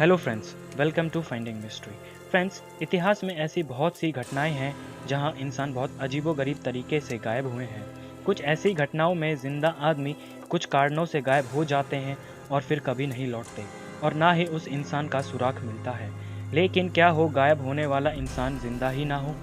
Hello friends, welcome to finding mystery. Friends, इतिहास में ऐसी बहुत सी घटनाएं हैं जहां इंसान बहुत अजीबोगरीब तरीके से गायब हुए हैं। कुछ ऐसी घटनाओं में जिंदा आदमी कुछ कारणों से गायब हो जाते हैं और फिर कभी नहीं लौटते और ना ही उस इंसान का सुराग मिलता है। लेकिन क्या हो गायब होने वाला इंसान जिंदा ही ना हो,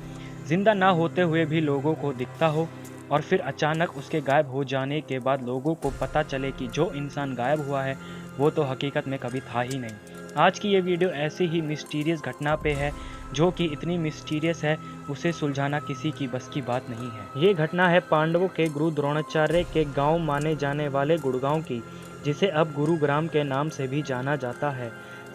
जिंदा ना होते हुए भी लोगों को दिखता हो और फिर अचानक उसके गायब हो जाने के बाद लोगों को पता चले कि जो इंसान गायब हुआ है वो तो हकीकत में कभी था ही नहीं। आज की ये वीडियो ऐसी ही मिस्टीरियस घटना पे है जो कि इतनी मिस्टीरियस है उसे सुलझाना किसी की बस की बात नहीं है। ये घटना है पांडवों के गुरु द्रोणाचार्य के गांव माने जाने वाले गुड़गांव की, जिसे अब गुरुग्राम के नाम से भी जाना जाता है।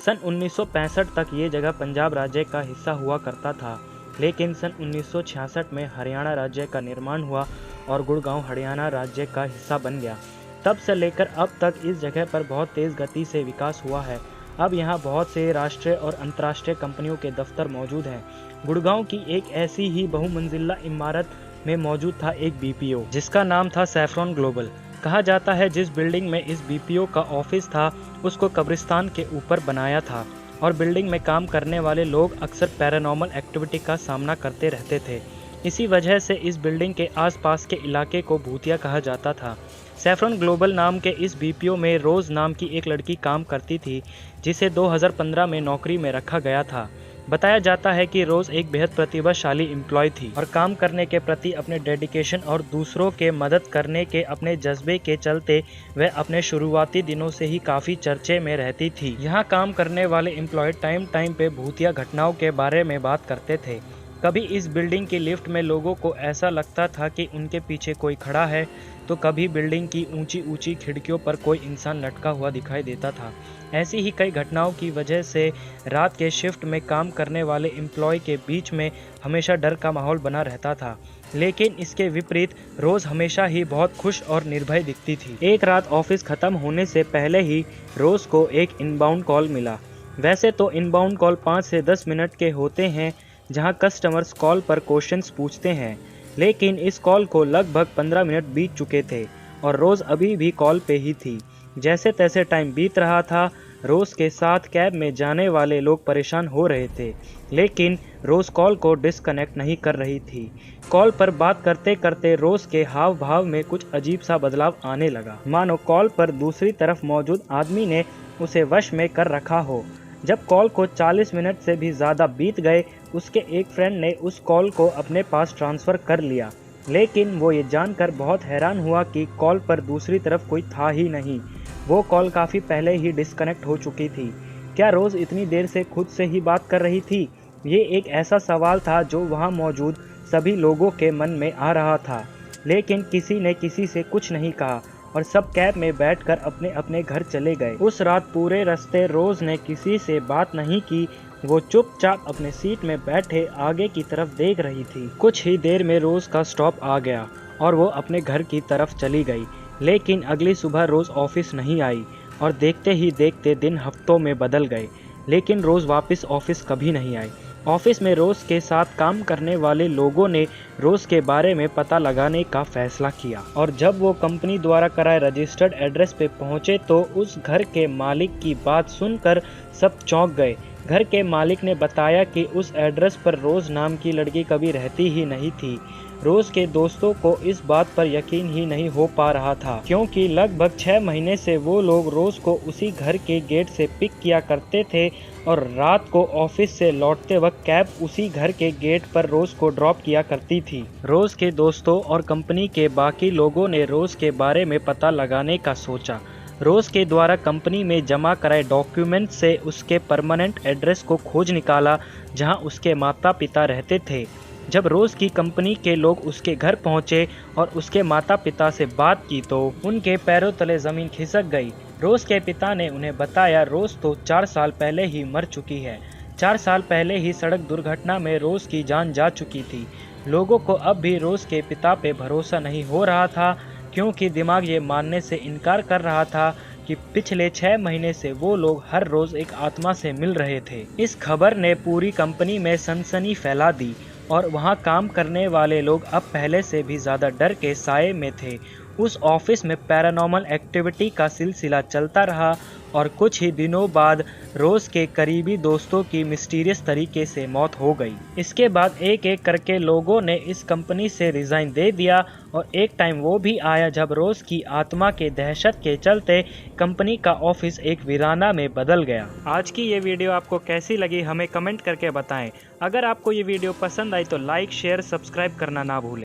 सन 1965 तक ये जगह पंजाब राज्य का हिस्सा हुआ करता था, लेकिन सन 1966 में हरियाणा राज्य का निर्माण हुआ और गुड़गांव हरियाणा राज्य का हिस्सा बन गया। तब से लेकर अब तक इस जगह पर बहुत तेज़ गति से विकास हुआ है। अब यहाँ बहुत से राष्ट्रीय और अंतर्राष्ट्रीय कंपनियों के दफ्तर मौजूद हैं। गुड़गांव की एक ऐसी ही बहुमंजिला इमारत में मौजूद था एक बीपीओ, जिसका नाम था सैफ्रॉन ग्लोबल। कहा जाता है जिस बिल्डिंग में इस बीपीओ का ऑफिस था उसको कब्रिस्तान के ऊपर बनाया था और बिल्डिंग में काम करने वाले लोग अक्सर पैरानॉर्मल एक्टिविटी का सामना करते रहते थे। इसी वजह से इस बिल्डिंग के आसपास के इलाके को भूतिया कहा जाता था। सैफ्रॉन ग्लोबल नाम के इस बीपीओ में रोज़ नाम की एक लड़की काम करती थी, जिसे 2015 में नौकरी में रखा गया था। बताया जाता है कि रोज़ एक बेहद प्रतिभाशाली एम्प्लॉय थी और काम करने के प्रति अपने डेडिकेशन और दूसरों के मदद करने के अपने जज्बे के चलते वह अपने शुरुआती दिनों से ही काफ़ी चर्चे में रहती थी। यहाँ काम करने वाले एम्प्लॉय टाइम टाइम पे भूतिया घटनाओं के बारे में बात करते थे। कभी इस बिल्डिंग की लिफ्ट में लोगों को ऐसा लगता था कि उनके पीछे कोई खड़ा है, तो कभी बिल्डिंग की ऊंची ऊंची खिड़कियों पर कोई इंसान लटका हुआ दिखाई देता था। ऐसी ही कई घटनाओं की वजह से रात के शिफ्ट में काम करने वाले एम्प्लॉय के बीच में हमेशा डर का माहौल बना रहता था। लेकिन इसके विपरीत रोज़ हमेशा ही बहुत खुश और निर्भय दिखती थी। एक रात ऑफिस ख़त्म होने से पहले ही रोज़ को एक इनबाउंड कॉल मिला। वैसे तो इनबाउंड कॉल 5 से 10 मिनट के होते हैं, जहां कस्टमर्स कॉल पर क्वेश्चंस पूछते हैं, लेकिन इस कॉल को लगभग 15 मिनट बीत चुके थे और रोज़ अभी भी कॉल पे ही थी। जैसे तैसे टाइम बीत रहा था। रोज़ के साथ कैब में जाने वाले लोग परेशान हो रहे थे, लेकिन रोज़ कॉल को डिस्कनेक्ट नहीं कर रही थी। कॉल पर बात करते करते रोज़ के हाव भाव में कुछ अजीब सा बदलाव आने लगा, मानो कॉल पर दूसरी तरफ मौजूद आदमी ने उसे वश में कर रखा हो। जब कॉल को 40 मिनट से भी ज़्यादा बीत गए, उसके एक फ्रेंड ने उस कॉल को अपने पास ट्रांसफ़र कर लिया, लेकिन वो ये जानकर बहुत हैरान हुआ कि कॉल पर दूसरी तरफ कोई था ही नहीं। वो कॉल काफ़ी पहले ही डिस्कनेक्ट हो चुकी थी। क्या रोज़ इतनी देर से खुद से ही बात कर रही थी? ये एक ऐसा सवाल था जो वहाँ मौजूद सभी लोगों के मन में आ रहा था, लेकिन किसी ने किसी से कुछ नहीं कहा और सब कैब में बैठकर अपने अपने घर चले गए। उस रात पूरे रास्ते रोज़ ने किसी से बात नहीं की। वो चुपचाप अपने सीट में बैठे आगे की तरफ देख रही थी। कुछ ही देर में रोज़ का स्टॉप आ गया और वो अपने घर की तरफ चली गई, लेकिन अगली सुबह रोज़ ऑफिस नहीं आई और देखते ही देखते दिन हफ्तों में बदल गए, लेकिन रोज़ वापस ऑफिस कभी नहीं आई। ऑफिस में रोज़ के साथ काम करने वाले लोगों ने रोज़ के बारे में पता लगाने का फैसला किया और जब वो कंपनी द्वारा कराए रजिस्टर्ड एड्रेस पे पहुंचे तो उस घर के मालिक की बात सुनकर सब चौंक गए। घर के मालिक ने बताया कि उस एड्रेस पर रोज़ नाम की लड़की कभी रहती ही नहीं थी। रोज़ के दोस्तों को इस बात पर यकीन ही नहीं हो पा रहा था, क्योंकि लगभग 6 महीने से वो लोग रोज़ को उसी घर के गेट से पिक किया करते थे और रात को ऑफिस से लौटते वक्त कैब उसी घर के गेट पर रोज़ को ड्रॉप किया करती थी। रोज़ के दोस्तों और कंपनी के बाकी लोगों ने रोज़ के बारे में पता लगाने का सोचा। रोज़ के द्वारा कंपनी में जमा कराए डॉक्यूमेंट से उसके परमानेंट एड्रेस को खोज निकाला, जहां उसके माता पिता रहते थे। जब रोज़ की कंपनी के लोग उसके घर पहुंचे और उसके माता पिता से बात की तो उनके पैरों तले ज़मीन खिसक गई। रोज़ के पिता ने उन्हें बताया रोज़ तो 4 साल पहले ही मर चुकी है। 4 साल पहले ही सड़क दुर्घटना में रोज़ की जान जा चुकी थी। लोगों को अब भी रोज़ के पिता पे भरोसा नहीं हो रहा था, क्योंकि दिमाग ये मानने से इनकार कर रहा था कि पिछले 6 महीने से वो लोग हर रोज़ एक आत्मा से मिल रहे थे। इस खबर ने पूरी कंपनी में सनसनी फैला दी और वहाँ काम करने वाले लोग अब पहले से भी ज़्यादा डर के साए में थे। उस ऑफिस में पैरानॉर्मल एक्टिविटी का सिलसिला चलता रहा और कुछ ही दिनों बाद रोज के करीबी दोस्तों की मिस्टीरियस तरीके से मौत हो गई। इसके बाद एक एक करके लोगों ने इस कंपनी से रिजाइन दे दिया और एक टाइम वो भी आया जब रोज की आत्मा के दहशत के चलते कंपनी का ऑफिस एक वीराना में बदल गया। आज की ये वीडियो आपको कैसी लगी हमें कमेंट करके बताएं। अगर आपको ये वीडियो पसंद आई तो लाइक, शेयर, सब्सक्राइब करना ना भूलें।